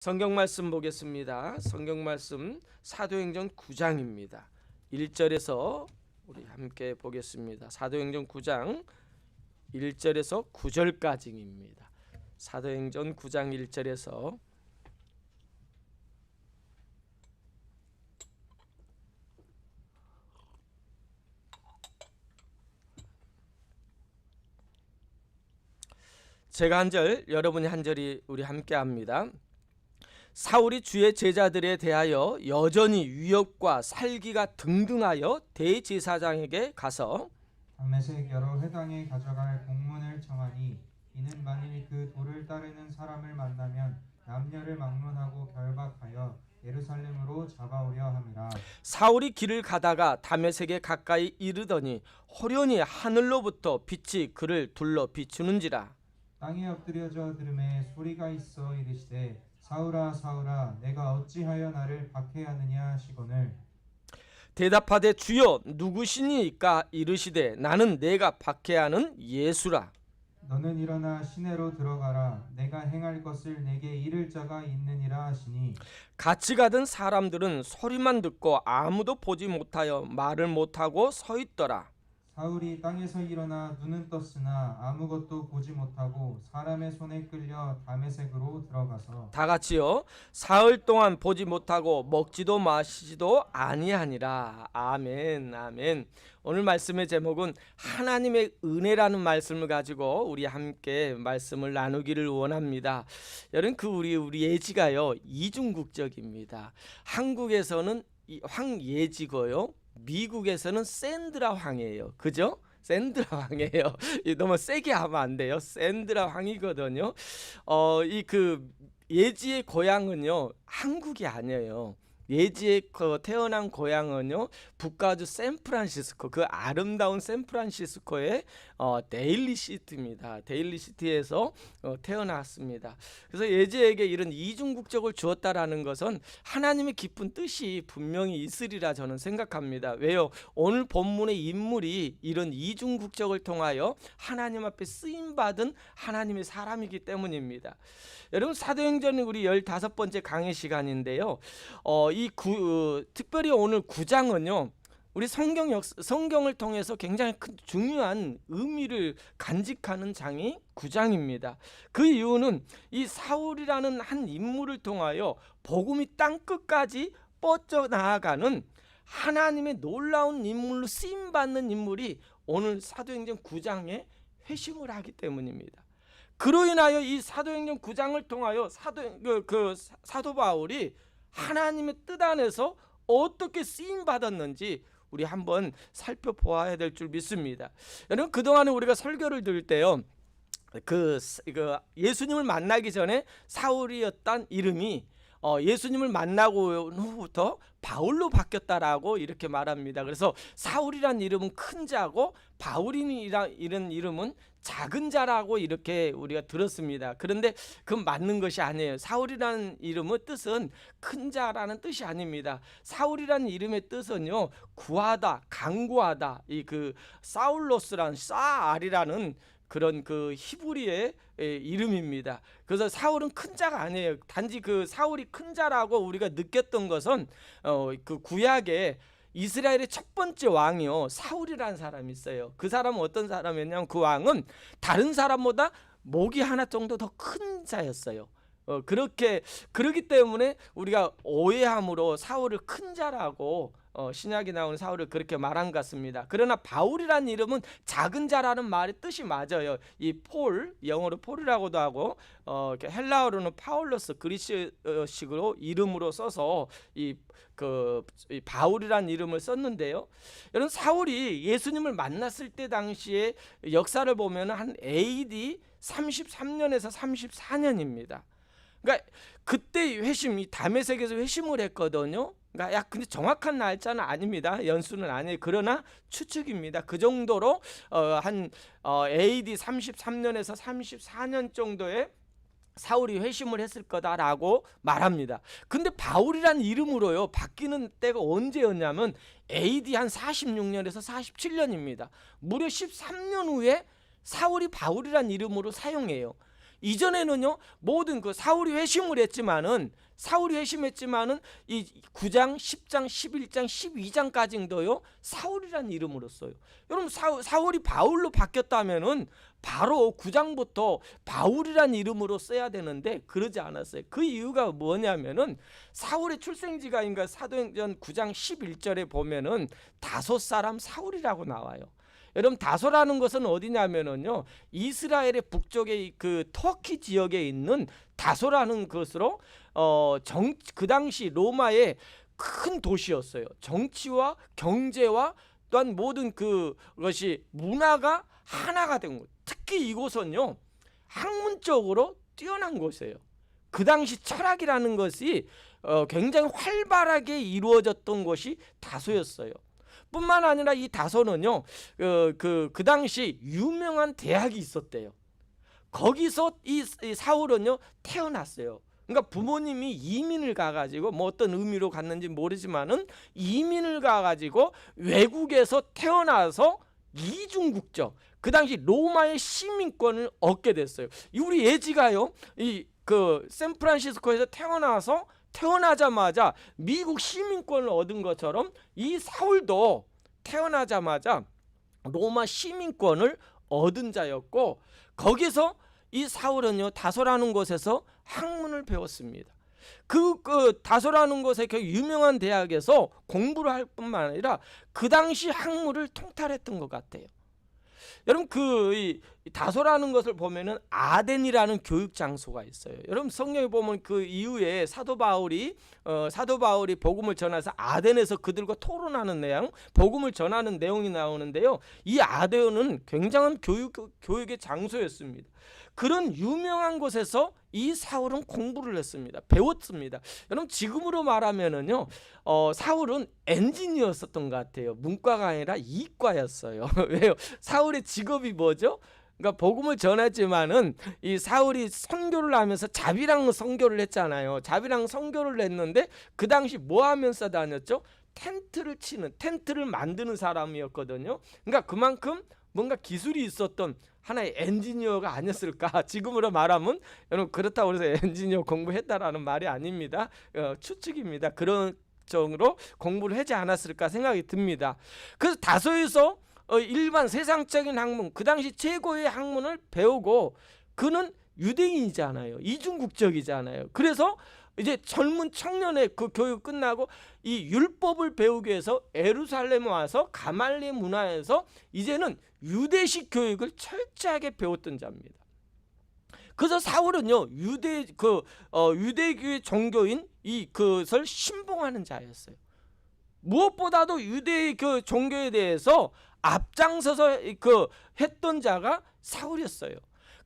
성경 말씀 보겠습니다. 성경 말씀 사도행전 9장입니다. 1절에서 우리 함께 보겠습니다. 사도행전 9장 1절에서 9절까지입니다. 사도행전 9장 1절에서 제가 한 절, 여러분이 한 절이 우리 함께 합니다. 사울이 주의 제자들에 대하여 여전히 위협과 살기가 등등하여 대제사장에게 가서 담메색 여러 회당에 가져갈 공문을 청하니 이는 만일 그 도를 따르는 사람을 만나면 남녀를 막론하고 결박하여 예루살렘으로 잡아오려 함이라. 사울이 길을 가다가 다메섹에 가까이 이르더니 호련히 하늘로부터 빛이 그를 둘러 비추는지라. 땅에 엎드려져 들음에 소리가 있어 이르시되 사울아 사울아 내가 어찌하여 나를 박해하느냐 하시거늘 대답하되 주여 누구시니까 이르시되 나는 내가 박해하는 예수라. 너는 일어나 시내로 들어가라 내가 행할 것을 내게 이를 자가 있느니라 하시니 같이 가던 사람들은 소리만 듣고 아무도 보지 못하여 말을 못하고 서 있더라. 사울이 땅에서 일어나 눈은 떴으나 아무것도 보지 못하고 사람의 손에 끌려 다메섹으로 들어가서 다 같이요. 사흘 동안 보지 못하고 먹지도 마시지도 아니하니라. 아멘, 아멘. 오늘 말씀의 제목은 하나님의 은혜라는 말씀을 가지고 우리 함께 말씀을 나누기를 원합니다. 여러분 우리 예지가요 이중국적입니다. 한국에서는 황예지고요. 미국에서는 샌드라 황이에요. 그죠? 샌드라 황이에요. 너무 세게 하면 안 돼요. 샌드라 황이거든요. 이 예지의 고향은요 한국이 아니에요. 예지의 태어난 고향은요 북가주 샌프란시스코, 그 아름다운 샌프란시스코의 데일리시티입니다. 데일리시티에서 태어났습니다. 그래서 예지에게 이런 이중국적을 주었다라는 것은 하나님의 깊은 뜻이 분명히 있으리라 저는 생각합니다. 왜요? 오늘 본문의 인물이 이런 이중국적을 통하여 하나님 앞에 쓰임받은 하나님의 사람이기 때문입니다. 여러분 사도행전은 우리 15번째 강의 시간인데요. 특별히 오늘 9장은요. 우리 성경을 통해서 굉장히 큰 중요한 의미를 간직하는 장이 9장입니다. 그 이유는 이 사울이라는 한 인물을 통하여 복음이 땅끝까지 뻗어나가는 하나님의 놀라운 인물로 쓰임받는 인물이 오늘 사도행전 9장에 회심을 하기 때문입니다. 그로 인하여 이 사도행전 9장을 통하여 사도 바울이 하나님의 뜻 안에서 어떻게 쓰임 받았는지 우리 한번 살펴보아야 될 줄 믿습니다. 여러분 그동안에 우리가 설교를 들을 때요, 예수님을 만나기 전에 사울이었던 이름이 예수님을 만나고 후부터 바울로 바뀌었다라고 이렇게 말합니다. 그래서 사울이란 이름은 큰 자고 바울이란 이름은 작은 자라고 이렇게 우리가 들었습니다. 그런데 그건 맞는 것이 아니에요. 사울이라는 이름의 뜻은 큰 자라는 뜻이 아닙니다. 사울이라는 이름의 뜻은요 구하다, 강구하다, 사울로스라는 사알이라는 그런 히브리의 이름입니다. 그래서 사울은 큰 자가 아니에요. 단지 사울이 큰 자라고 우리가 느꼈던 것은 구약에 이스라엘의 첫 번째 왕이요 사울이라는 사람이 있어요. 그 사람은 어떤 사람이었냐면 그 왕은 다른 사람보다 목이 하나 정도 더 큰 자였어요. 그렇기 때문에 우리가 오해함으로 사울을 큰 자라고 신약에 나오는 사울을 그렇게 말한 것 같습니다. 그러나 바울이라는 이름은 작은 자라는 말의 뜻이 맞아요. 이 폴, 영어로 폴이라고도 하고 헬라어로는 파울로스, 그리스식으로 이름으로 써서 이 바울이라는 이름을 썼는데요. 여러분 사울이 예수님을 만났을 때 당시에 역사를 보면 한 AD 33년에서 34년입니다. 그러니까 그때 회심, 이 다메섹에서 회심을 했거든요. 그러니까 근데 정확한 날짜는 아닙니다. 연수는 아니에요. 그러나 추측입니다. 그 정도로 한 AD 33년에서 34년 정도에 사울이 회심을 했을 거다라고 말합니다. 근데 바울이라는 이름으로요 바뀌는 때가 언제였냐면 AD 한 46년에서 47년입니다. 무려 13년 후에 사울이 바울이라는 이름으로 사용해요. 이전에는요 모든 그 사울이 회심했지만은 이 9장, 10장, 11장, 12장까지도요 사울이라는 이름으로 써요. 여러분 사울이 바울로 바뀌었다면은 바로 9장부터 바울이라는 이름으로 써야 되는데 그러지 않았어요. 그 이유가 뭐냐면은 사울의 출생지가 그러니까 사도행전 9장 11절에 보면은 다소 사람 사울이라고 나와요. 여러분 다소라는 것은 어디냐면은요 이스라엘의 북쪽의 그 터키 지역에 있는 다소라는 것으로 그 당시 로마의 큰 도시였어요. 정치와 경제와 또한 모든 그것이 문화가 하나가 된 것. 특히 이곳은요 학문적으로 뛰어난 곳이에요. 그 당시 철학이라는 것이 굉장히 활발하게 이루어졌던 곳이 다소였어요. 뿐만 아니라 이 다소는요 그 당시 유명한 대학이 있었대요. 거기서 이 사울은요 태어났어요. 그러니까 부모님이 이민을 가가지고 뭐 어떤 의미로 갔는지 모르지만은 이민을 가가지고 외국에서 태어나서 이중국적 그 당시 로마의 시민권을 얻게 됐어요. 우리 예지가요 이 그 샌프란시스코에서 태어나자마자 미국 시민권을 얻은 것처럼 이 사울도 태어나자마자 로마 시민권을 얻은 자였고 거기서 이 사울은요 다소라는 곳에서 학문을 배웠습니다. 그 다소라는 곳의 그 유명한 대학에서 공부를 할 뿐만 아니라 그 당시 학문을 통달했던 것 같아요. 여러분 이 다소라는 것을 보면은 아덴이라는 교육 장소가 있어요. 여러분 성경에 보면 그 이후에 사도 바울이 복음을 전해서 아덴에서 그들과 토론하는 내용, 복음을 전하는 내용이 나오는데요. 이 아덴은 굉장한 교육의 장소였습니다. 그런 유명한 곳에서 이 사울은 공부를 했습니다. 배웠습니다. 여러분 지금으로 말하면은요 사울은 엔지니어였었던 것 같아요. 문과가 아니라 이과였어요. 왜요? 사울의 직업이 뭐죠? 그러니까 복음을 전했지만은 이 사울이 선교를 하면서 자비랑 선교를 했잖아요. 자비랑 선교를 했는데 그 당시 뭐 하면서 다녔죠? 텐트를 만드는 사람이었거든요. 그러니까 그만큼 뭔가 기술이 있었던 하나의 엔지니어가 아니었을까. 지금으로 말하면 여러분 그렇다고 해서 엔지니어 공부했다라는 말이 아닙니다. 추측입니다. 그런 정도로 공부를 하지 않았을까 생각이 듭니다. 그래서 다소에서 일반 세상적인 학문, 그 당시 최고의 학문을 배우고 그는 유대인이잖아요. 이중국적이잖아요. 그래서 이제 젊은 청년의 그 교육 끝나고 이 율법을 배우기 위해서 예루살렘에 와서 가말리엘 문화에서 이제는 유대식 교육을 철저하게 배웠던 자입니다. 그래서 사울은요 유대교의 종교인 그것을 신봉하는 자였어요. 무엇보다도 유대의 그 종교에 대해서 앞장서서 했던 자가 사울이었어요.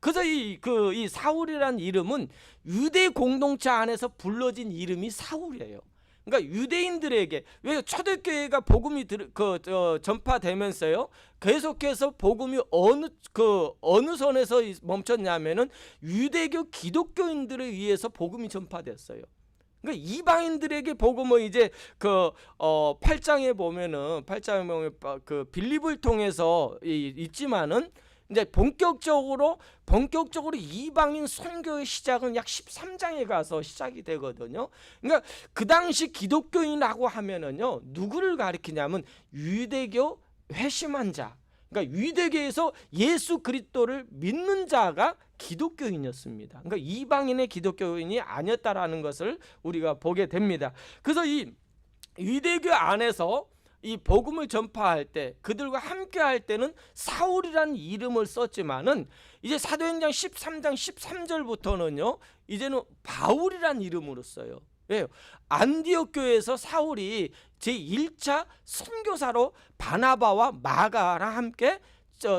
그래서 이 사울이라는 이름은 유대 공동체 안에서 불러진 이름이 사울이에요. 그러니까 유대인들에게 왜 초대교회가 복음이 전파되면서요 계속해서 복음이 어느 선에서 멈췄냐면은 유대교 기독교인들에 의해서 복음이 전파됐어요. 그러니까 이방인들에게 복음을 이제 8장에 보면 그 빌립을 통해서 있지만은 이제 본격적으로 이방인 선교의 시작은 약 13장에 가서 시작이 되거든요. 그러니까 그 당시 기독교인이라고 하면은요 누구를 가리키냐면 유대교 회심한 자, 그러니까 유대교에서 예수 그리스도를 믿는 자가 기독교인이었습니다. 그러니까 이방인의 기독교인이 아니었다라는 것을 우리가 보게 됩니다. 그래서 이 유대교 안에서 이 복음을 전파할 때 그들과 함께 할 때는 사울이라는 이름을 썼지만은 이제 사도행전 13장 13절부터는요 이제는 바울이라는 이름으로 써요. 왜요? 안디옥 교회에서 사울이 제1차 선교사로 바나바와 마가랑 함께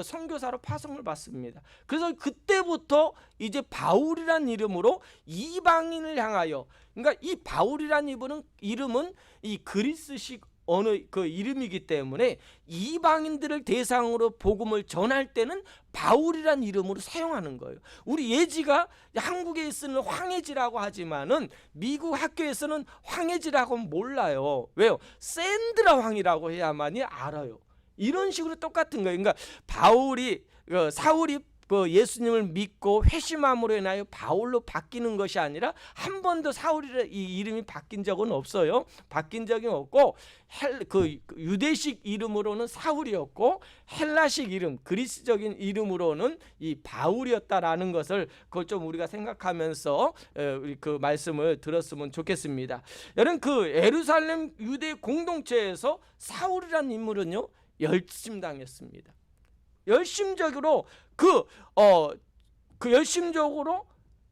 선교사로 파송을 받습니다. 그래서 그때부터 이제 바울이라는 이름으로 이방인을 향하여, 그러니까 이 바울이라는 이름은 이 그리스식 어느 그 이름이기 때문에 이방인들을 대상으로 복음을 전할 때는 바울이라는 이름으로 사용하는 거예요. 우리 예지가 한국에 있는 황예지라고 하지만은 미국 학교에서는 황예지라고 몰라요. 왜요? 샌드라 황이라고 해야만이 알아요. 이런 식으로 똑같은 거예요. 그러니까 사울이 그 예수님을 믿고 회심함으로 인하여 바울로 바뀌는 것이 아니라 한 번도 사울이라 이 이름이 바뀐 적은 없어요. 바뀐 적이 없고 그 유대식 이름으로는 사울이었고 헬라식 이름 그리스적인 이름으로는 이 바울이었다라는 것을 그걸 좀 우리가 생각하면서 그 말씀을 들었으면 좋겠습니다. 여러분 그 예루살렘 유대 공동체에서 사울이라는 인물은요 열심당했습니다. 열심적으로 열심적으로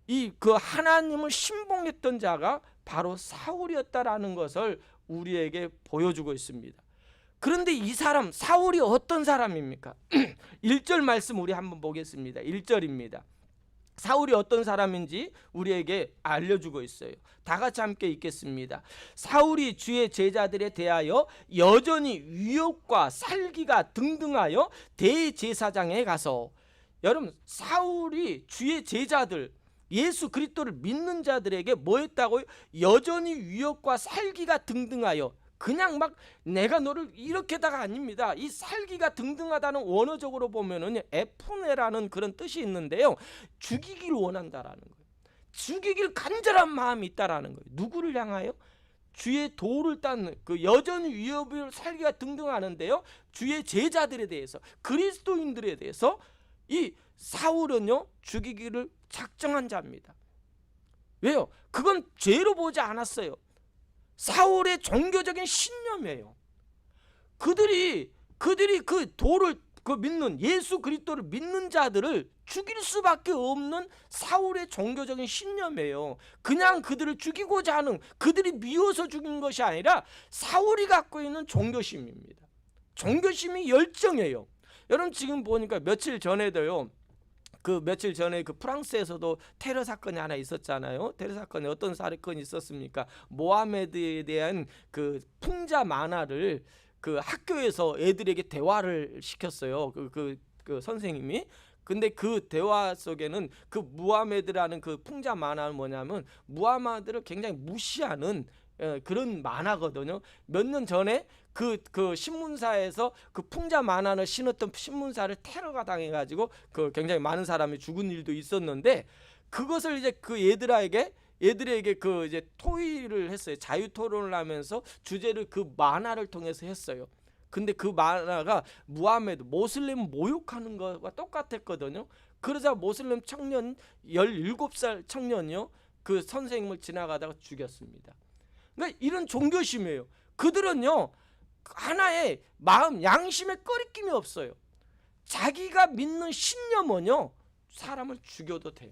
이 그 하나님을 신봉했던 자가 바로 사울이었다라는 것을 우리에게 보여주고 있습니다. 그런데 이 사람 사울이 어떤 사람입니까? 1절 말씀 우리 한번 보겠습니다. 1절입니다. 사울이 어떤 사람인지 우리에게 알려주고 있어요. 다 같이 함께 읽겠습니다. 사울이 주의 제자들에 대하여 여전히 위협과 살기가 등등하여 대제사장에 가서, 여러분 사울이 주의 제자들 예수 그리스도를 믿는 자들에게 뭐 했다고요? 여전히 위협과 살기가 등등하여, 그냥 막 내가 너를 이렇게다가 아닙니다. 이 살기가 등등하다는 원어적으로 보면은 에푸네라는 그런 뜻이 있는데요, 죽이길 원한다라는 거예요. 죽이길 간절한 마음이 있다라는 거예요. 누구를 향하여? 주의 도를 딴 그 여전히 위협을 살기가 등등하는데요, 주의 제자들에 대해서, 그리스도인들에 대해서 이 사울은요 죽이기를 작정한 자입니다. 왜요? 그건 죄로 보지 않았어요. 사울의 종교적인 신념이에요. 그들이 그 도를 믿는 예수 그리스도를 믿는 자들을 죽일 수밖에 없는 사울의 종교적인 신념이에요. 그냥 그들을 죽이고자 하는, 그들이 미워서 죽인 것이 아니라 사울이 갖고 있는 종교심입니다. 종교심이 열정이에요. 여러분 지금 보니까 며칠 전에도요, 며칠 전에 프랑스에서도 테러 사건이 하나 있었잖아요. 테러 사건에 어떤 사건이 있었습니까? 모하메드에 대한 풍자 만화를 학교에서 애들에게 대화를 시켰어요. 그 선생님이. 근데 그 대화 속에는 무하메드라는 풍자 만화는 뭐냐면 무하메드를 굉장히 무시하는 그런 만화거든요. 몇 년 전에 그 신문사에서 풍자 만화를 신었던 신문사를 테러가 당해가지고 굉장히 많은 사람이 죽은 일도 있었는데, 그것을 이제 애들에게 이제 토의를 했어요. 자유 토론을 하면서 주제를 만화를 통해서 했어요. 근데 그 만화가 무하메드 모슬림 모욕하는 것과 똑같았거든요. 그러자 모슬림 청년 17살 청년이요 그 선생님을 지나가다가 죽였습니다. 그러니까 이런 종교심이에요. 그들은요 하나의 마음, 양심에 꺼리낌이 없어요. 자기가 믿는 신념은요 사람을 죽여도 돼요.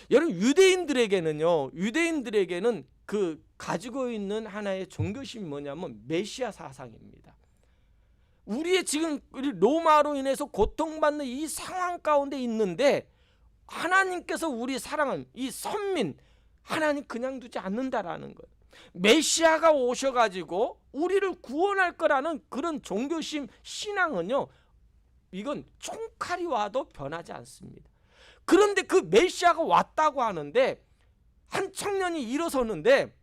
여러분 유대인들에게는 가지고 있는 하나의 종교심이 뭐냐면 메시아 사상입니다. 우리의 지금 로마로 인해서 고통받는 이 상황 가운데 있는데, 하나님께서 우리 사랑하는 이 선민 하나님 그냥 두지 않는다라는 거예요. 메시아가 오셔가지고 우리를 구원할 거라는 그런 종교심 신앙은요, 이건 총칼이 와도 변하지 않습니다. 그런데 그 메시아가 왔다고 하는데, 한 청년이 일어섰는데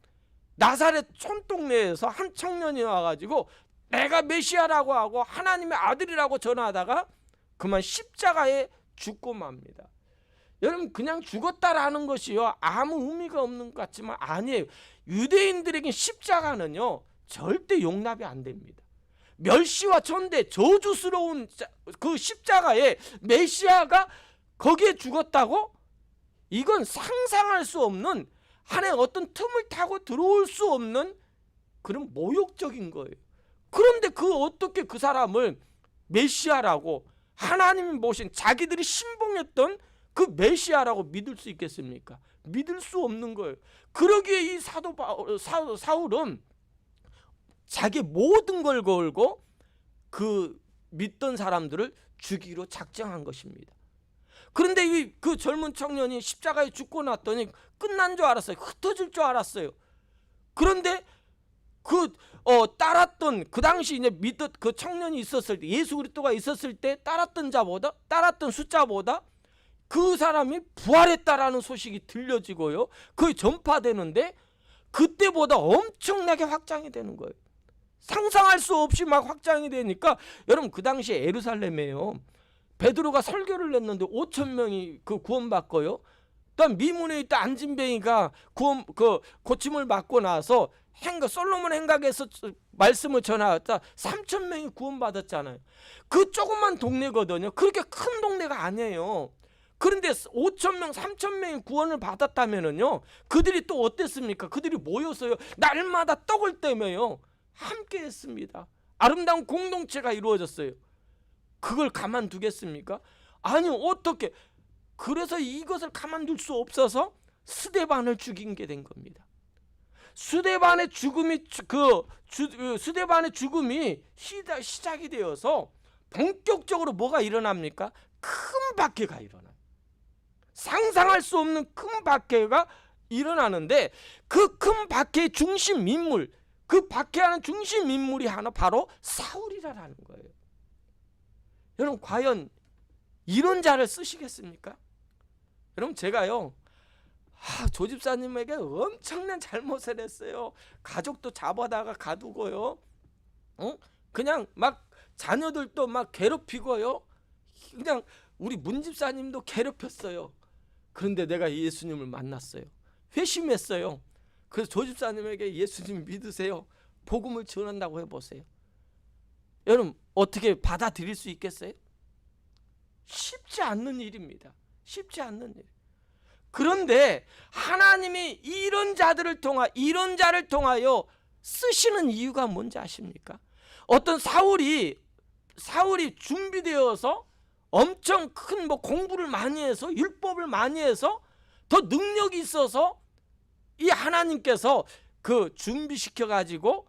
나사렛 촌동네에서 한 청년이 와가지고 내가 메시아라고 하고 하나님의 아들이라고 전하다가 그만 십자가에 죽고 맙니다. 여러분 그냥 죽었다라는 것이요 아무 의미가 없는 것 같지만 아니에요. 유대인들에게 십자가는요 절대 용납이 안 됩니다. 멸시와 전대, 저주스러운 그 십자가에 메시아가 거기에 죽었다고? 이건 상상할 수 없는, 하나의 어떤 틈을 타고 들어올 수 없는 그런 모욕적인 거예요. 그런데 어떻게 그 사람을 메시아라고, 하나님이 모신 자기들이 신봉했던 그 메시아라고 믿을 수 있겠습니까? 믿을 수 없는 거예요. 그러기에 이 사울은 자기 모든 걸 걸고 믿던 사람들을 죽이기로 작정한 것입니다. 그런데 그 젊은 청년이 십자가에 죽고 났더니 끝난 줄 알았어요. 흩어질 줄 알았어요. 그런데 따랐던 그 당시 이제 믿던 그 청년이 있었을 때, 예수 그리스도가 있었을 때 따랐던 숫자보다 그 사람이 부활했다라는 소식이 들려지고요, 그게 전파되는데 그때보다 엄청나게 확장이 되는 거예요. 상상할 수 없이 막 확장이 되니까, 여러분 그 당시에 예루살렘에요 베드로가 설교를 냈는데 5천 명이 그 구원받고요. 또 미문에 있던 안진뱅이가 고침을 받고 나서 솔로몬 행각에서 말씀을 전하였다 3천 명이 구원받았잖아요. 그 조그만 동네거든요. 그렇게 큰 동네가 아니에요. 그런데 5천 명, 3천 명이 구원을 받았다면은요, 그들이 또 어땠습니까? 그들이 모였어요. 날마다 떡을 떼며요, 함께 했습니다. 아름다운 공동체가 이루어졌어요. 그걸 가만두겠습니까? 아니, 어떻게? 그래서 이것을 가만둘 수 없어서 스데반을 죽인 게 된 겁니다. 스데반의 죽음이 시작이 되어서 본격적으로 뭐가 일어납니까? 큰 박해가 일어나요. 상상할 수 없는 큰 박해가 일어나는데 그 큰 박해의 중심 인물, 그 박해하는 중심 인물이 하나 바로 사울이라는 거예요. 여러분, 과연 이런 자를 쓰시겠습니까? 여러분, 제가요, 조 집사님에게 엄청난 잘못을 했어요. 가족도 잡아다가 가두고요, 그냥 막 자녀들도 막 괴롭히고요, 그냥 우리 문 집사님도 괴롭혔어요. 그런데 내가 예수님을 만났어요. 회심했어요. 그래서 조 집사님에게 예수님 믿으세요, 복음을 전한다고 해보세요. 여러분, 어떻게 받아들일 수 있겠어요? 쉽지 않는 일입니다. 쉽지 않는 일. 그런데 하나님이 이런 자를 통하여 쓰시는 이유가 뭔지 아십니까? 어떤 사울이 준비되어서 엄청 큰 공부를 많이 해서 율법을 많이 해서 더 능력이 있어서 이 하나님께서 그 준비시켜 가지고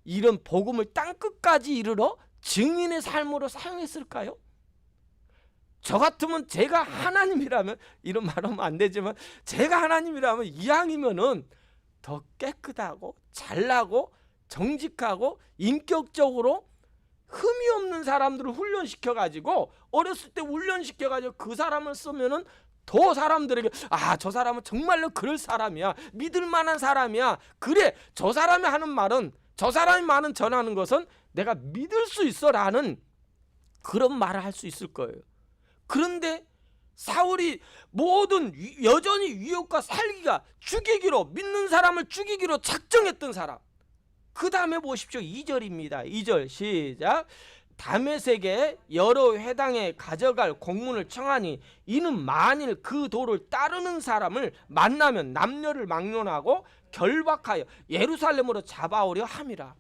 이런 복음을 땅 끝까지 이르러 증인의 삶으로 사용했을까요? 저 같으면, 제가 하나님이라면, 이런 말하면 안 되지만 제가 하나님이라면 이왕이면은 더 깨끗하고 잘나고 정직하고 인격적으로 흠이 없는 사람들을 훈련시켜 가지고, 어렸을 때 훈련시켜 가지고 그 사람을 쓰면은 더 사람들에게, 저 사람은 정말로 그럴 사람이야, 믿을 만한 사람이야, 그래, 저 사람이 하는 말은, 저 사람이 말은 전하는 것은 내가 믿을 수 있어 라는 그런 말을 할 수 있을 거예요. 그런데 사울이 여전히 유혹과 살기가, 죽이기로, 믿는 사람을 죽이기로 작정했던 사람. 그 다음에 보십시오. 2절입니다. 2절 시작. 다메섹에 여러 회당에 가져갈 공문을 청하니 이는 만일 그 도를 따르는 사람을 만나면 남녀를 막론하고 결박하여 예루살렘으로 잡아오려 함이라.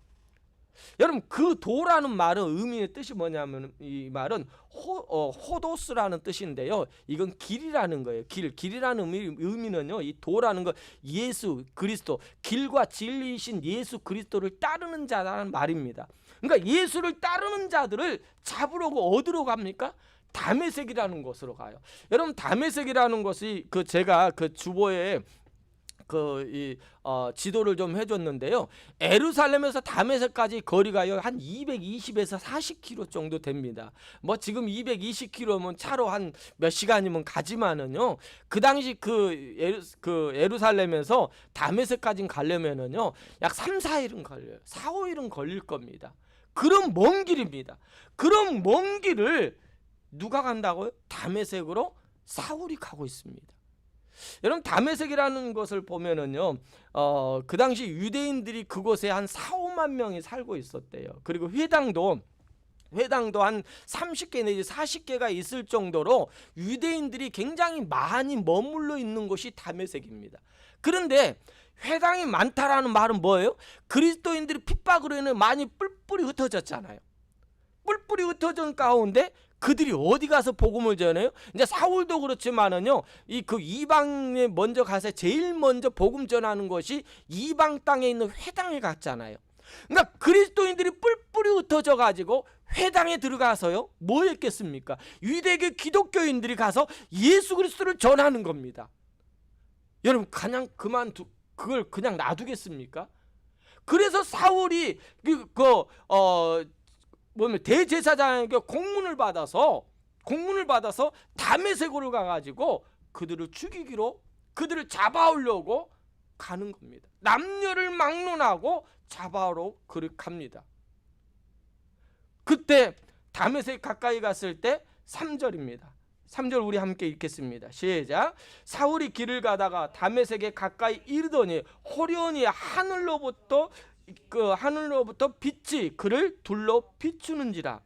여러분, 그 도라는 말은 의미의 뜻이 뭐냐면, 이 말은 호도스라는 뜻인데요, 이건 길이라는 거예요. 길이라는 의미는요, 이 도라는 거, 예수 그리스도, 길과 진리이신 예수 그리스도를 따르는 자라는 말입니다. 그러니까 예수를 따르는 자들을 잡으려고 어디로 갑니까? 다메섹이라는 곳으로 가요. 여러분, 다메섹이라는 곳이 제가 주보에 지도를 좀 해줬는데요, 예루살렘에서 다메섹까지 거리가요 한 220에서 40km 정도 됩니다. 지금 220km면 차로 한 몇 시간이면 가지만은요, 그 당시 예루살렘에서 다메섹까지 가려면은요 약 3-4일은 걸려요. 4-5일은 걸릴 겁니다. 그런 먼 길입니다. 그런 먼 길을 누가 간다고요? 다메섹으로 사울이 가고 있습니다. 여러분, 다메섹이라는 것을 보면은요, 그 당시 유대인들이 그곳에 한 4-5만 명이 살고 있었대요. 그리고 회당도 한 30개 내지 40개가 있을 정도로 유대인들이 굉장히 많이 머물러 있는 곳이 다메섹입니다. 그런데 회당이 많다라는 말은 뭐예요? 그리스도인들이 핍박으로 인해 많이 뿔뿔이 흩어졌잖아요. 뿔뿔이 흩어진 가운데 그들이 어디 가서 복음을 전해요? 이제 사울도 그렇지만은요, 이방에 먼저 가서 제일 먼저 복음 전하는 것이 이방 땅에 있는 회당에 갔잖아요. 그러니까 그리스도인들이 뿔뿔이 흩어져 가지고 회당에 들어가서요, 뭐 했겠습니까? 유대계 기독교인들이 가서 예수 그리스도를 전하는 겁니다. 여러분, 그걸 그냥 놔두겠습니까? 그래서 사울이 대제사장에게 공문을 받아서 다메섹으로 가가지고 그들을 죽이기로, 그들을 잡아오려고 가는 겁니다. 남녀를 막론하고 잡아오러 그를 갑니다. 그때 다메섹 가까이 갔을 때 3절입니다. 3절 우리 함께 읽겠습니다. 시작. 사울이 길을 가다가 다메섹에 가까이 이르더니 호련히 하늘로부터 빛이 그를 둘러 비추는지라.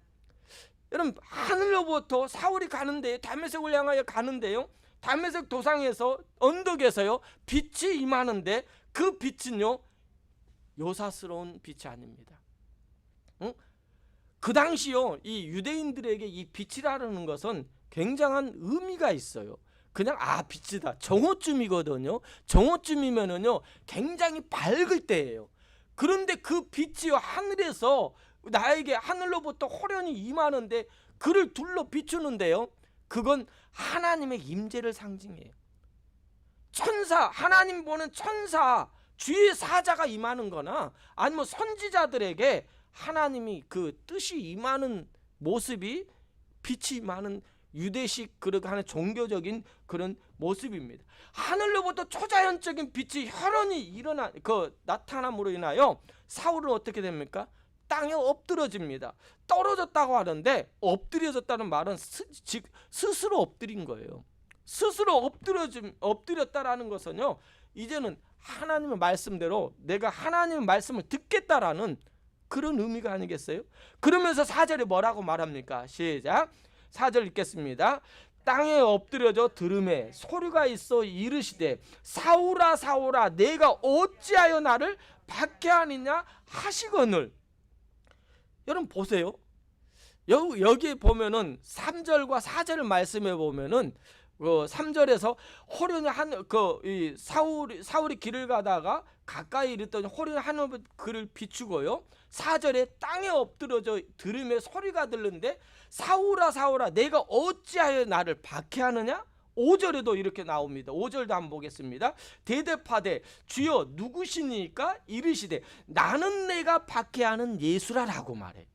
여러분, 하늘로부터 사울이 가는데, 다메섹을 향하여 가는데요, 다메섹 도상에서 언덕에서요 빛이 임하는데 그 빛은요 요사스러운 빛이 아닙니다. 응? 그 당시요 이 유대인들에게 이 빛이라는 것은 굉장한 의미가 있어요. 그냥 빛이다 정오쯤이거든요. 정오쯤이면은요 굉장히 밝을 때예요. 그런데 그 빛이요 하늘에서 나에게 하늘로부터 호련히 임하는데 그를 둘러 비추는데요, 그건 하나님의 임재를 상징해요. 천사, 하나님 보는 천사, 주의 사자가 임하는 거나 아니면 선지자들에게 하나님이 그 뜻이 임하는 모습이 빛이 임하는 유대식 그렇게 하는 종교적인 그런 모습입니다. 하늘로부터 초자연적인 빛이 혈연히 나타남으로 인하여 사울은 어떻게 됩니까? 땅에 엎드러집니다. 떨어졌다고 하는데 엎드려졌다는 말은 스스로 엎드린 거예요. 스스로 엎드렸다라는 것은요, 이제는 하나님의 말씀대로 내가 하나님의 말씀을 듣겠다라는 그런 의미가 아니겠어요? 그러면서 4절에 뭐라고 말합니까? 시작. 4절 읽겠습니다. 땅에 엎드려져 들음에 소리가 있어 이르시되 사울아 사울아 내가 어찌하여 나를 박해하느냐 하시거늘. 여러분 보세요. 여기 보면은 3절과 4절을 말씀해 보면은 3절에서 호련히 사울이 길을 가다가 가까이 이르더니 호련히 하늘 그를 비추고요. 4절에 땅에 엎드려져 들음에 소리가 들는데 사울아 사울아 내가 어찌하여 나를 박해하느냐? 5절에도 이렇게 나옵니다. 5절도 한번 보겠습니다. 대답하되 주여 누구시니까? 이르시되 나는 내가 박해하는 예수라라고 말해.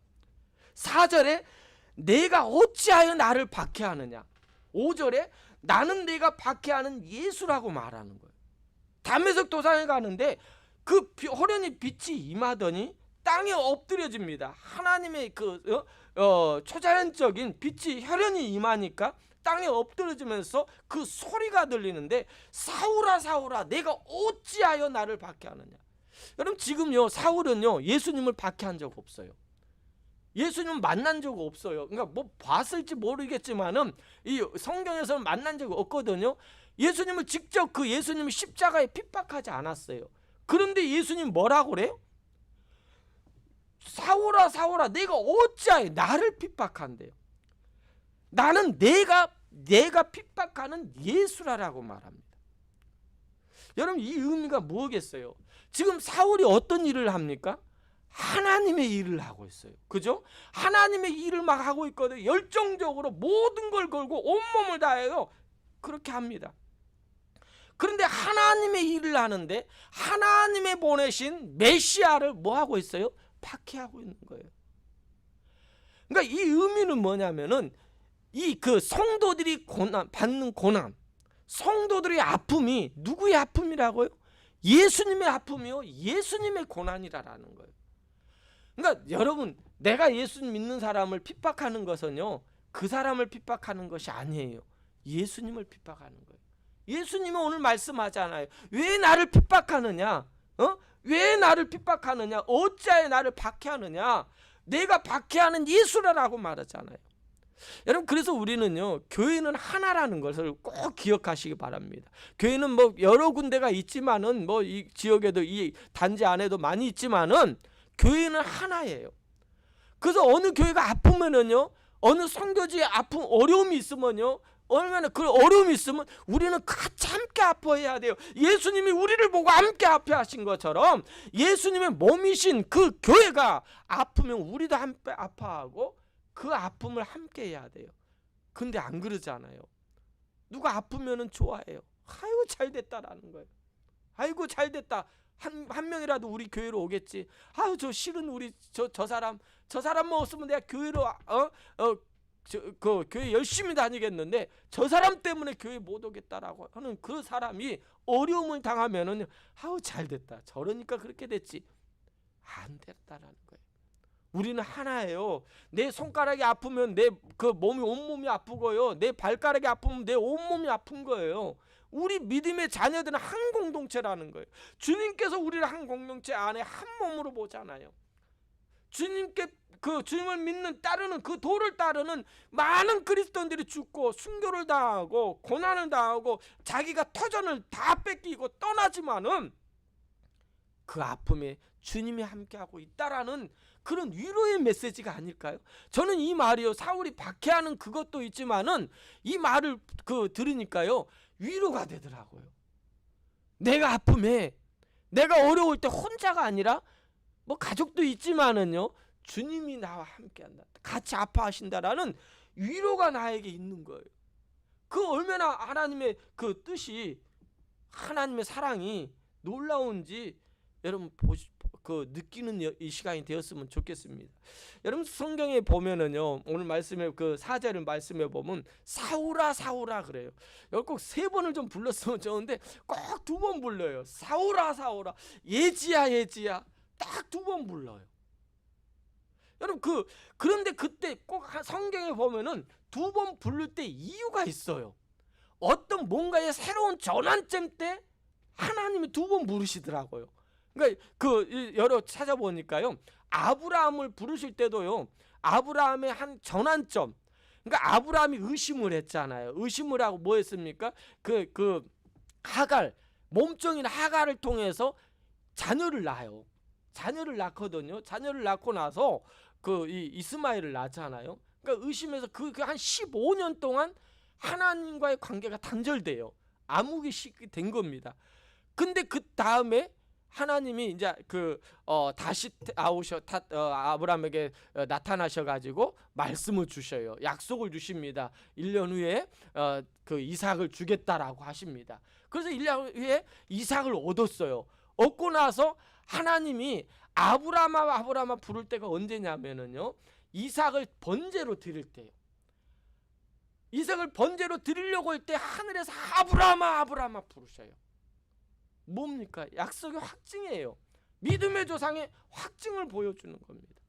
4절에 내가 어찌하여 나를 박해하느냐? 5절에 나는 내가 박해하는 예수라고 말하는 거예요. 다메섹 도상에 가는데 그 호련히 빛이 임하더니 땅에 엎드려집니다. 하나님의 초자연적인 빛이 혈연히 임하니까 땅에 엎드려지면서 그 소리가 들리는데 사울아 사울아 내가 어찌하여 나를 박해하느냐. 여러분 지금요 사울은요 예수님을 박해한 적 없어요. 예수님 만난 적 없어요. 그러니까 뭐 봤을지 모르겠지만은 이 성경에서는 만난 적 없거든요. 예수님을 직접 예수님이 십자가에 핍박하지 않았어요. 그런데 예수님 뭐라고 그래요? 사울아 사울아 내가 어찌하여 나를 핍박한대요. 나는 내가 핍박하는 예수라라고 말합니다. 여러분 이 의미가 뭐겠어요? 지금 사울이 어떤 일을 합니까? 하나님의 일을 하고 있어요. 그죠? 하나님의 일을 막 하고 있거든요. 열정적으로 모든 걸 걸고 온몸을 다해요. 그렇게 합니다. 그런데 하나님의 일을 하는데 하나님의 보내신 메시아를 뭐 하고 있어요? 박해하고 있는 거예요. 그러니까 이 의미는 뭐냐면은 성도들이 받는 고난, 성도들의 아픔이 누구의 아픔이라고요? 예수님의 아픔이요. 예수님의 고난이라는 거예요. 그러니까 여러분 내가 예수님 믿는 사람을 핍박하는 것은요 그 사람을 핍박하는 것이 아니에요. 예수님을 핍박하는 거예요. 예수님은 오늘 말씀하잖아요. 왜 나를 핍박하느냐? 왜 나를 핍박하느냐? 어찌하여 나를 박해하느냐? 내가 박해하는 예수라라고 말하잖아요. 여러분 그래서 우리는요 교회는 하나라는 것을 꼭 기억하시기 바랍니다. 교회는 뭐 여러 군데가 있지만은 뭐 이 지역에도 이 단지 안에도 많이 있지만은 교회는 하나예요. 그래서 어느 교회가 아프면은요, 어느 성도지에 아픔 어려움이 있으면요, 얼마나 그 어려움이 있으면 우리는 같이 함께 아파해야 돼요. 예수님이 우리를 보고 함께 아파하신 것처럼 예수님의 몸이신 그 교회가 아프면 우리도 함께 아파하고 그 아픔을 함께 해야 돼요. 근데 안 그러잖아요. 누가 아프면은 좋아해요. 아이고 잘 됐다라는 거예요. 아이고 잘 됐다. 한 명이라도 우리 교회로 오겠지. 아유 저 실은 우리 저 사람만 없으면 내가 교회로 그 교회 열심히 다니겠는데 저 사람 때문에 교회 못 오겠다라고 하는 그 사람이 어려움을 당하면은 아우 잘 됐다. 저러니까 그렇게 됐지. 안 됐다라는 거예요. 우리는 하나예요. 내 손가락이 아프면 내 그 몸이 온몸이 아프고요. 내 발가락이 아프면 내 온몸이 아픈 거예요. 우리 믿음의 자녀들은 한 공동체라는 거예요. 주님께서 우리를 한 공동체 안에 한 몸으로 보잖아요. 주님을 믿는 따르는 그 도를 따르는 많은 그리스도인들이 죽고 순교를 당하고 고난을 당하고 자기가 터전을 다 뺏기고 떠나지만은 그 아픔에 주님이 함께하고 있다라는 그런 위로의 메시지가 아닐까요? 저는 이 말이요, 사울이 박해하는 그것도 있지만은 이 말을 들으니까요 위로가 되더라고요. 내가 아픔에, 내가 어려울 때 혼자가 아니라 뭐 가족도 있지만은요 주님이 나와 함께한다, 같이 아파하신다라는 위로가 나에게 있는 거예요. 그 얼마나 하나님의 그 뜻이, 하나님의 사랑이 놀라운지 여러분 느끼는 이 시간이 되었으면 좋겠습니다. 여러분 성경에 보면은요, 오늘 말씀에 그 4절 말씀에 보면 사울아 사울아 그래요. 여기 꼭 3번을 좀 불렀으면 좋은데 꼭 2번 불러요. 사울아 사울아, 예지야 예지야, 딱 2번 불러요. 여러분 그런데 그때 꼭 성경에 보면은 2번 부를 때 이유가 있어요. 어떤 뭔가의 새로운 전환점 때 하나님이 2번 부르시더라고요. 그러니까 여러 찾아보니까요, 아브라함을 부르실 때도요, 아브라함의 한 전환점, 그러니까 아브라함이 의심을 했잖아요. 의심을 하고 뭐 했습니까? 하갈, 몸종인 하갈을 통해서 자녀를 낳아요. 자녀를 낳거든요. 자녀를 낳고 나서 이 이스마엘을 낳잖아요. 그러니까 의심해서 한 15년 동안 하나님과의 관계가 단절돼요. 암흑이 된 겁니다. 근데 그 다음에 하나님이 이제 다시 아브라함에게 나타나셔가지고 말씀을 주셔요. 약속을 주십니다. 1년 후에 이삭을 주겠다라고 하십니다. 그래서 1년 후에 이삭을 얻었어요. 얻고 나서 하나님이 아브라함아 부를 때가 언제냐면은요, 이삭을 번제로 드릴 때요. 이삭을 번제로 드리려고 할 때 하늘에서 아브라함아 부르셔요. 뭡니까? 약속의 확증이에요. 믿음의 조상의 확증을 보여주는 겁니다.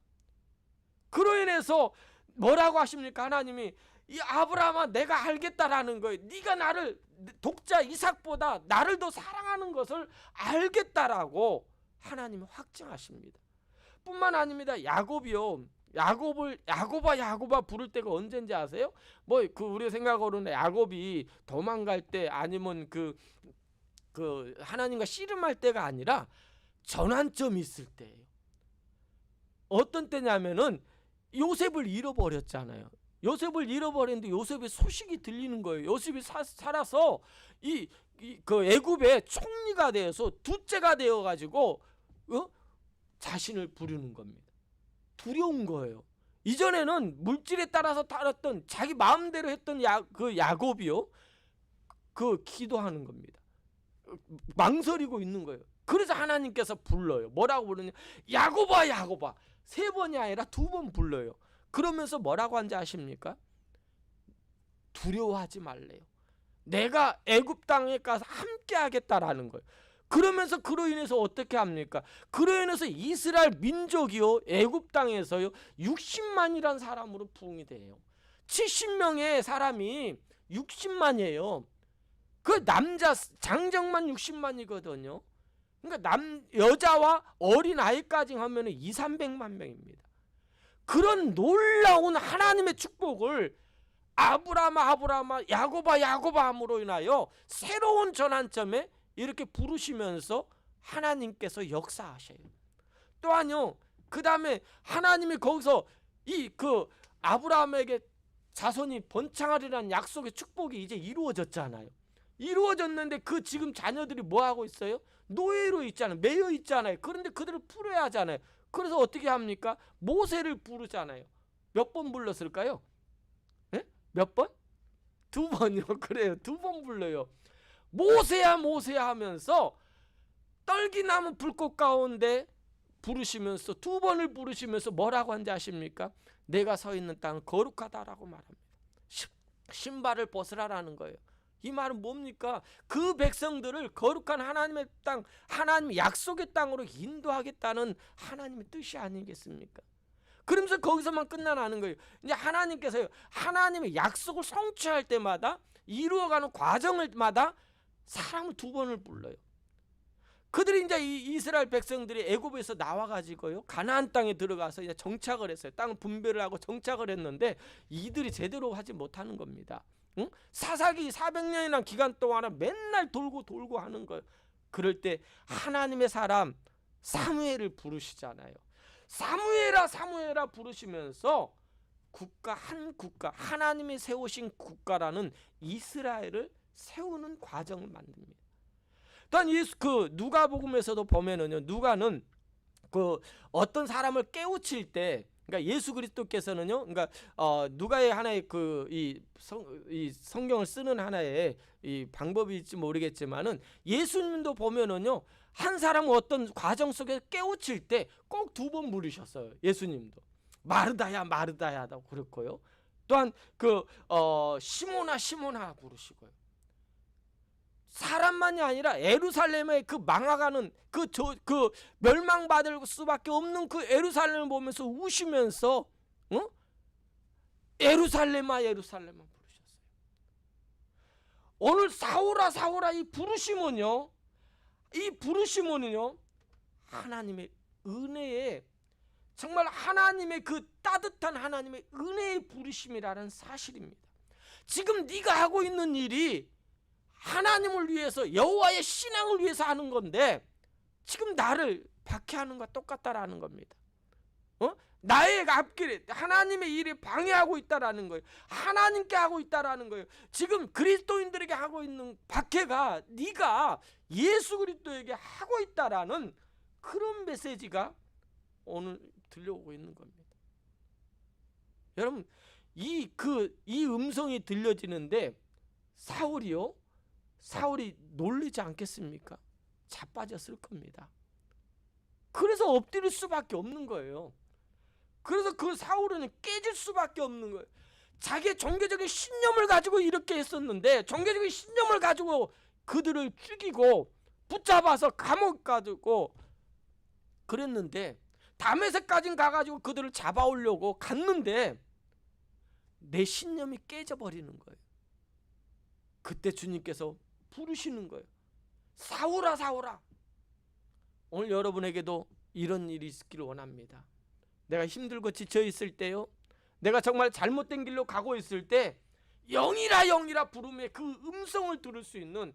그로 인해서 뭐라고 하십니까? 하나님이 이 아브라함아, 내가 알겠다라는 거예요. 네가 나를, 독자 이삭보다 나를 더 사랑하는 것을 알겠다라고 하나님이 확증하십니다. 뿐만 아닙니다. 야곱이요, 야곱아 부를 때가 언제인지 아세요? 우리 생각으로는 야곱이 도망갈 때, 아니면 하나님과 씨름할 때가 아니라 전환점이 있을 때예요. 어떤 때냐면은 요셉을 잃어버렸잖아요. 요셉을 잃어버렸는데 요셉의 소식이 들리는 거예요. 요셉이 살아서 애굽의 총리가 되어서 둘째가 되어가지고 자신을 부르는 겁니다. 두려운 거예요. 이전에는 물질에 따라서 따랐던 자기 마음대로 했던 야곱이요, 기도하는 겁니다. 망설이고 있는 거예요. 그래서 하나님께서 불러요. 뭐라고 부르냐? 야곱아 3번이 아니라 2번 불러요. 그러면서 뭐라고 한지 아십니까? 두려워하지 말래요. 내가 애굽 땅에 가서 함께 하겠다라는 거예요. 그러면서 그로 인해서 어떻게 합니까? 그로 인해서 이스라엘 민족이요, 애굽 땅에서요 60만이란 사람으로 부흥이 돼요. 70명의 사람이 60만이에요. 그 남자 장정만 60만이거든요. 그러니까 여자와 어린 아이까지 하면 200~300만 명입니다. 그런 놀라운 하나님의 축복을 아브라함아 야곱아 함으로 인하여 새로운 전환점에 이렇게 부르시면서 하나님께서 역사하셔요. 또한요, 그 다음에 하나님이 거기서 아브라함에게 자손이 번창하리라는 약속의 축복이 이제 이루어졌잖아요. 이루어졌는데 지금 자녀들이 뭐 하고 있어요? 노예로 있잖아요. 매여 있잖아요. 그런데 그들을 풀어야 하잖아요. 그래서 어떻게 합니까? 모세를 부르잖아요. 몇 번 불렀을까요? 네? 몇 번? 2번이요. 그래요. 2번 불러요. 모세야 하면서 떨기나무 불꽃 가운데 부르시면서 2번을 부르시면서 뭐라고 한지 아십니까? 내가 서 있는 땅은 거룩하다라고 말합니다. 신발을 벗으라라는 거예요. 이 말은 뭡니까? 그 백성들을 거룩한 하나님의 땅, 하나님의 약속의 땅으로 인도하겠다는 하나님의 뜻이 아니겠습니까? 그러면서 거기서만 끝나는 거예요. 이제 하나님께서요, 하나님의 약속을 성취할 때마다 이루어가는 과정을마다 사람을 두 번을 불러요. 그들이 이제 이 이스라엘 백성들이 애굽에서 나와가지고요, 가나안 땅에 들어가서 이제 정착을 했어요. 땅 분배를 하고 정착을 했는데 이들이 제대로 하지 못하는 겁니다. 응? 사사기 400년이라는 기간 동안은 맨날 돌고 하는 거예요. 그럴 때 하나님의 사람 사무엘을 부르시잖아요. 사무엘아 부르시면서 한 국가, 하나님이 세우신 국가라는 이스라엘을 세우는 과정을 만듭니다. 또한 누가복음에서도 보면은요, 누가는 그 어떤 사람을 깨우칠 때, 그러니까 예수 그리스도께서는요, 그러니까 누가의 하나의 이 성경을 쓰는 하나의 이 방법일지 모르겠지만은, 예수님도 보면은요, 한 사람을 어떤 과정 속에 깨우칠 때 꼭 두 번 부르셨어요. 예수님도 마르다야 하다고 그랬고요. 또한 시몬아 부르시고요. 사람만이 아니라 예루살렘의 그 망하가는 그 멸망받을 수밖에 없는 그 예루살렘을 보면서 우시면서 예루살렘아 부르셨어요. 오늘 사울아 이 부르심은요, 하나님의 은혜에, 정말 하나님의 그 따뜻한 하나님의 은혜의 부르심이라는 사실입니다. 지금 네가 하고 있는 일이 하나님을 위해서, 여호와의 신앙을 위해서 하는 건데 지금 나를 박해하는 것과 똑같다라는 겁니다. 나의 앞길에 하나님의 일이 방해하고 있다라는 거예요. 하나님께 하고 있다라는 거예요. 지금 그리스도인들에게 하고 있는 박해가 네가 예수 그리스도에게 하고 있다라는 그런 메시지가 오늘 들려오고 있는 겁니다. 여러분, 이 음성이 들려지는데 사울이 놀리지 않겠습니까? 자빠졌을 겁니다. 그래서 엎드릴 수밖에 없는 거예요. 그래서 그 사울은 깨질 수밖에 없는 거예요. 자기의 종교적인 신념을 가지고 이렇게 했었는데, 종교적인 신념을 가지고 그들을 죽이고 붙잡아서 감옥 가두고 그랬는데, 다메섹까지 가가지고 그들을 잡아오려고 갔는데 내 신념이 깨져버리는 거예요. 그때 주님께서 부르시는 거예요. 사울아. 오늘 여러분에게도 이런 일이 있기를 원합니다. 내가 힘들고 지쳐 있을 때요, 내가 정말 잘못된 길로 가고 있을 때 영이라 부름의 그 음성을 들을 수 있는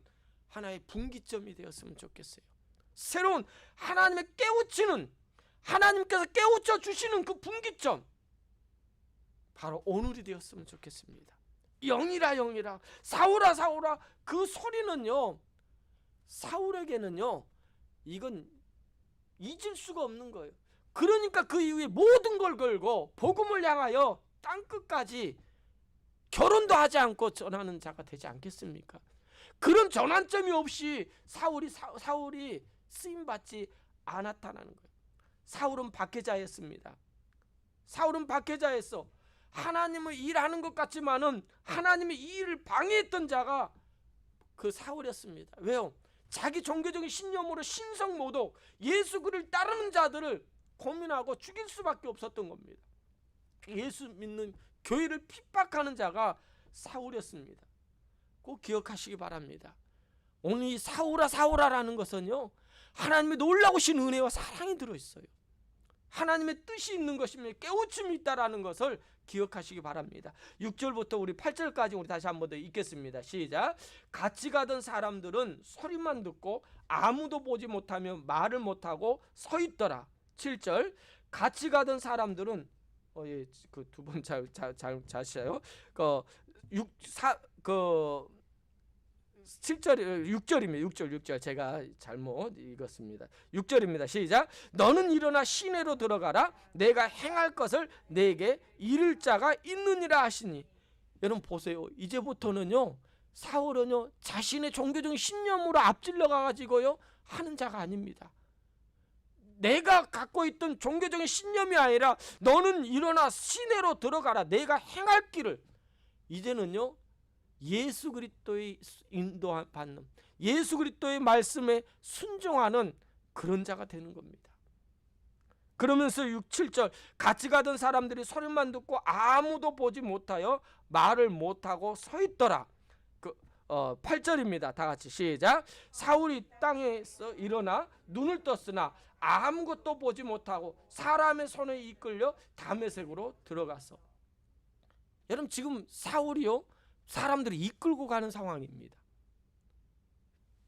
하나의 분기점이 되었으면 좋겠어요. 새로운 하나님의 깨우치는, 하나님께서 깨우쳐 주시는 그 분기점, 바로 오늘이 되었으면 좋겠습니다. 영이라 사울아 그 소리는요, 사울에게는요 이건 잊을 수가 없는 거예요. 그러니까 그 이후에 모든 걸 걸고 복음을 향하여 땅끝까지 결혼도 하지 않고 전하는 자가 되지 않겠습니까? 그런 전환점이 없이 사울이 쓰임받지 않았다는 거예요. 사울은 박해자였습니다. 사울은 박해자였어. 하나님을 일하는 것 같지만은 하나님의 이 일을 방해했던 자가 그 사울이었습니다. 왜요? 자기 종교적인 신념으로 신성모독, 예수 그를 따르는 자들을 고민하고 죽일 수밖에 없었던 겁니다. 예수 믿는 교회를 핍박하는 자가 사울이었습니다. 꼭 기억하시기 바랍니다. 오늘 이 사울아라는 것은요, 하나님의 놀라우신 은혜와 사랑이 들어있어요. 하나님의 뜻이 있는 것이며 깨우침이 있다라는 것을 기억하시기 바랍니다. 6절부터 우리 8절까지 우리 다시 한번 더 읽겠습니다. 시작. 같이 가던 사람들은 소리만 듣고 아무도 보지 못하며 말을 못하고 서 있더라. 7절. 같이 가던 사람들은 그 두 번 자시요. 6절입니다. 6절 제가 잘못 읽었습니다. 6절입니다. 시작. 너는 일어나 시내로 들어가라. 내가 행할 것을 내게 이를 자가 있느니라 하시니. 여러분 보세요. 이제부터는요, 사울은요 자신의 종교적인 신념으로 앞질러 가지고요 하는 자가 아닙니다. 내가 갖고 있던 종교적인 신념이 아니라 너는 일어나 시내로 들어가라. 내가 행할 길을. 이제는요, 예수 그리스도의 인도받는, 예수 그리스도의 말씀에 순종하는 그런 자가 되는 겁니다. 그러면서 6, 7절 같이 가던 사람들이 소리만 듣고 아무도 보지 못하여 말을 못하고 서 있더라. 8절입니다. 다 같이 시작. 사울이 땅에서 일어나 눈을 떴으나 아무것도 보지 못하고 사람의 손에 이끌려 다메섹으로 들어가서. 여러분 지금 사울이요 사람들이 이끌고 가는 상황입니다.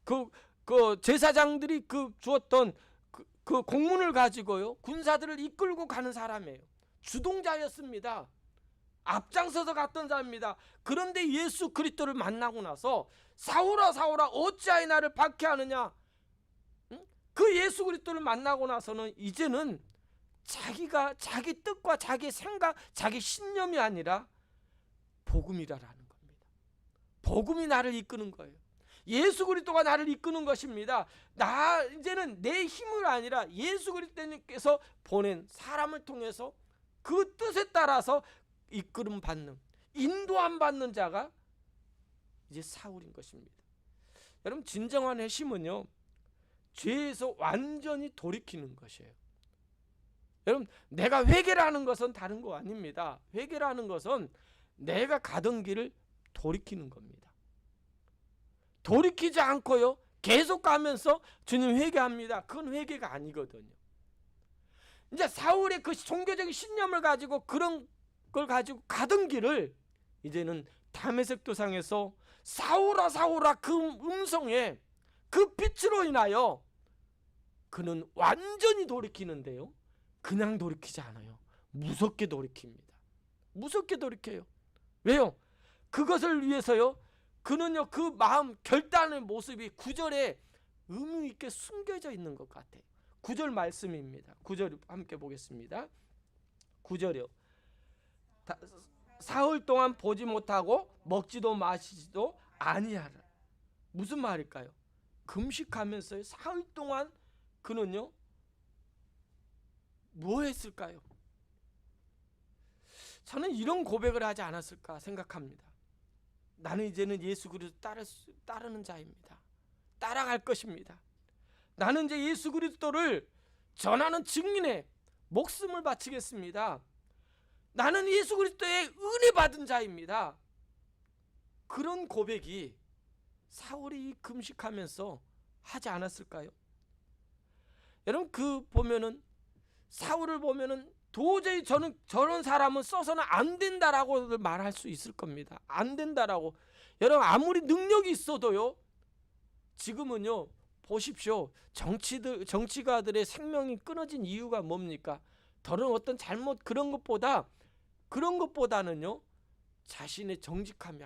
그 제사장들이 주었던 그 공문을 가지고요 군사들을 이끌고 가는 사람이에요. 주동자였습니다. 앞장서서 갔던 사람입니다. 그런데 예수 그리스도를 만나고 나서 사울아 사울아 어찌하여 나를 박해하느냐. 그 예수 그리스도를 만나고 나서는 이제는 자기가 자기 뜻과 자기 생각, 자기 신념이 아니라 복음이라는 겁니다. 복음이 나를 이끄는 거예요. 예수 그리스도가 나를 이끄는 것입니다. 이제는 내 힘을 아니라 예수 그리스도님께서 보낸 사람을 통해서 그 뜻에 따라서 이끌음 받는, 인도함 받는 자가 이제 사울인 것입니다. 여러분 진정한 회심은요 죄에서 완전히 돌이키는 것이에요. 여러분 내가 회개라는 것은 다른 거 아닙니다. 회개라는 것은 내가 가던 길을 돌이키는 겁니다. 돌이키지 않고요 계속 가면서 주님 회개합니다. 그건 회개가 아니거든요. 이제 사울의 그 종교적인 신념을 가지고 그런 걸 가지고 가던 길을 이제는 다메섹 도상에서 사울아 사울아 그 음성에 그 빛으로 인하여 그는 완전히 돌이키는데요 그냥 돌이키지 않아요. 무섭게 돌이킵니다. 무섭게 돌이켜요. 왜요? 그것을 위해서요 그는요 그 마음 결단의 모습이 9절에 의미 있게 숨겨져 있는 것 같아요. 9절 말씀입니다. 9절 함께 보겠습니다. 9절이요. 사흘 동안 보지 못하고 먹지도 마시지도 아니하라. 무슨 말일까요? 금식하면서 사흘 동안 그는요 뭐 했을까요? 저는 이런 고백을 하지 않았을까 생각합니다. 나는 이제는 예수 그리스도 따르는 자입니다. 따라갈 것입니다. 나는 이제 예수 그리스도를 전하는 증인에 목숨을 바치겠습니다. 나는 예수 그리스도의 은혜 받은 자입니다. 그런 고백이 사울이 금식하면서 하지 않았을까요? 여러분 보면은 사울을 보면은 도저히 저런 사람은 써서는 안 된다라고 말할 수 있을 겁니다. 안 된다라고. 여러분 아무리 능력이 있어도요 지금은요 보십시오. 정치가들의 생명이 끊어진 이유가 뭡니까? 다른 어떤 잘못 그런 것보다는요 자신의 정직함이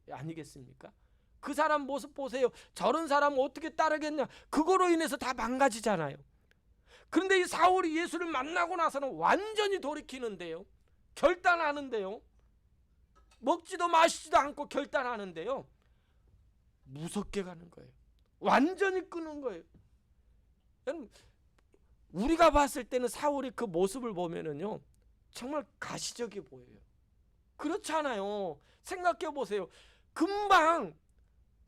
아니겠습니까? 그 사람 모습 보세요. 저런 사람은 어떻게 따르겠냐. 그거로 인해서 다 망가지잖아요. 그런데 이 사울이 예수를 만나고 나서는 완전히 돌이키는데요. 결단하는데요. 먹지도 마시지도 않고 결단하는데요. 무섭게 가는 거예요. 완전히 끄는 거예요. 여러분 우리가 봤을 때는 사울이 그 모습을 보면은요 정말 가시적이 보여요. 그렇잖아요. 생각해 보세요. 금방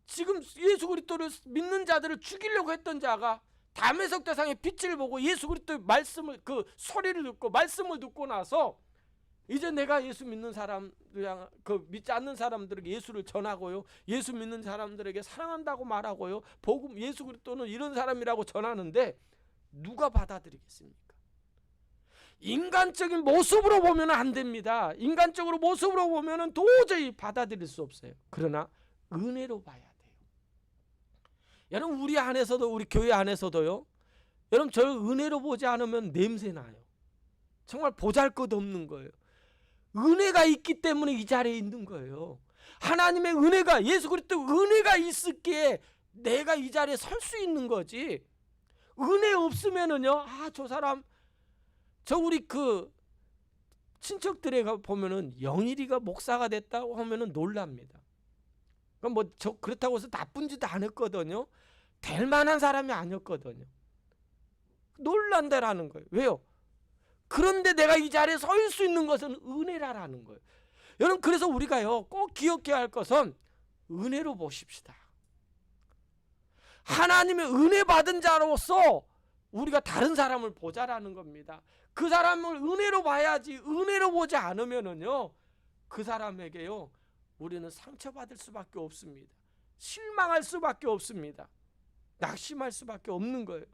지금 예수 그리스도를 믿는 자들을 죽이려고 했던 자가 다메섹 도상의 빛을 보고 예수 그리스도의 말씀을 그 소리를 듣고 말씀을 듣고 나서 이제 내가 예수 믿는 사람들 믿지 않는 사람들에게 예수를 전하고요. 예수 믿는 사람들에게 사랑한다고 말하고요. 복음 예수 그리스도는 이런 사람이라고 전하는데 누가 받아들이겠습니까? 인간적인 모습으로 보면 안 됩니다. 인간적으로 모습으로 보면 도저히 받아들일 수 없어요. 그러나 은혜로 봐야 돼요. 여러분 우리 안에서도 우리 교회 안에서도요. 여러분 저 은혜로 보지 않으면 냄새 나요. 정말 보잘것없는 거예요. 은혜가 있기 때문에 이 자리에 있는 거예요. 하나님의 은혜가 예수 그리스도 은혜가 있을게 내가 이 자리에 설 수 있는 거지. 은혜 없으면은요. 저 사람 저 우리 그 친척들에 보면은 영일이가 목사가 됐다고 하면은 놀랍니다. 그럼 그렇다고 해서 나쁜 짓도 안 했거든요. 될 만한 사람이 아니었거든요. 놀란다라는 거예요. 왜요? 그런데 내가 이 자리에 설 수 있는 것은 은혜라는 거예요. 여러분 그래서 우리가요 꼭 기억해야 할 것은 은혜로 보십시다. 하나님의 은혜 받은 자로서 우리가 다른 사람을 보자라는 겁니다. 그 사람을 은혜로 봐야지, 은혜로 보지 않으면은요, 그 사람에게요, 우리는 상처받을 수밖에 없습니다. 실망할 수밖에 없습니다. 낙심할 수밖에 없는 거예요.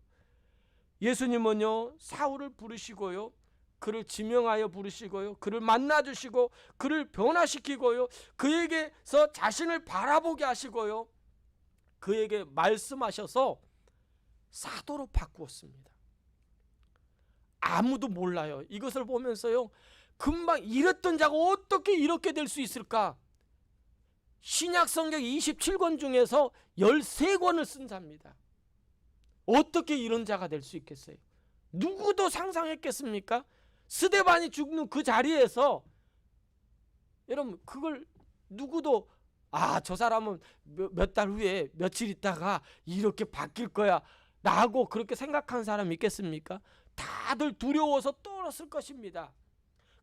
예수님은요, 사울을 부르시고요, 그를 지명하여 부르시고요, 그를 만나주시고 그를 변화시키고요, 그에게서 자신을 바라보게 하시고요, 그에게 말씀하셔서 사도로 바꾸었습니다. 아무도 몰라요. 이것을 보면서요, 금방 이랬던 자가 어떻게 이렇게 될 수 있을까? 신약 성경 27권 중에서 13권을 쓴 자입니다. 어떻게 이런 자가 될 수 있겠어요? 누구도 상상했겠습니까? 스데반이 죽는 그 자리에서, 여러분, 그걸 누구도 저 사람은 몇 달 후에 며칠 있다가 이렇게 바뀔 거야 라고 그렇게 생각한 사람이 있겠습니까? 다들 두려워서 떨었을 것입니다.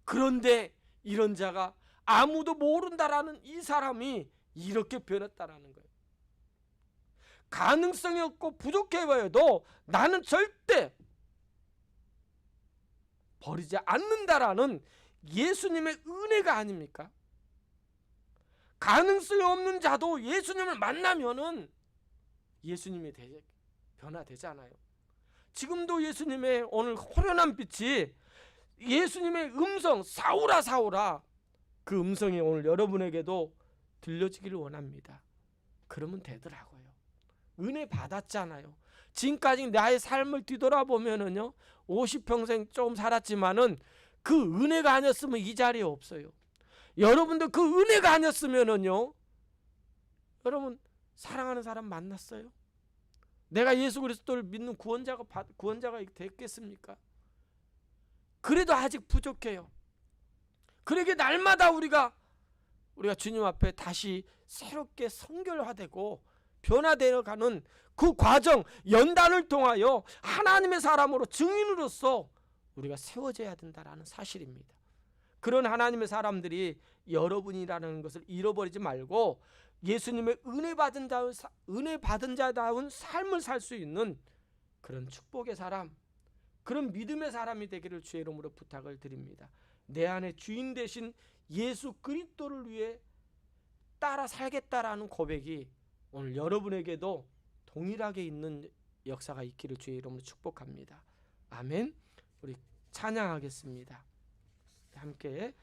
그런데 이런 자가 아무도 모른다라는 이 사람이 이렇게 변했다라는 거예요. 가능성이 없고 부족해 보여도 나는 절대 버리지 않는다라는 예수님의 은혜가 아닙니까? 가능성이 없는 자도 예수님을 만나면은 예수님이 변화되잖아요. 지금도 예수님의 오늘 호련한 빛이, 예수님의 음성, 사울아 사울아, 그 음성이 오늘 여러분에게도 들려지기를 원합니다. 그러면 되더라고요. 은혜 받았잖아요. 지금까지 나의 삶을 뒤돌아보면은요, 50평생 좀 살았지만은 그 은혜가 아니었으면 이 자리에 없어요. 여러분도 그 은혜가 아니었으면은요, 여러분 사랑하는 사람 만났어요? 내가 예수 그리스도를 믿는 구원자가 됐겠습니까? 그래도 아직 부족해요. 그러게 날마다 우리가 주님 앞에 다시 새롭게 성결화되고 변화되어가는 그 과정, 연단을 통하여 하나님의 사람으로, 증인으로서 우리가 세워져야 된다라는 사실입니다. 그런 하나님의 사람들이 여러분이라는 것을 잃어버리지 말고 예수님의 은혜 받은 자다운 삶을 살 수 있는 그런 축복의 사람, 그런 믿음의 사람이 되기를 주의 이름으로 부탁을 드립니다. 내 안에 주인 되신 예수 그리스도를 위해 따라 살겠다라는 고백이 오늘 여러분에게도 동일하게 있는 역사가 있기를 주의 이름으로 축복합니다. 아멘. 우리 찬양하겠습니다. 함께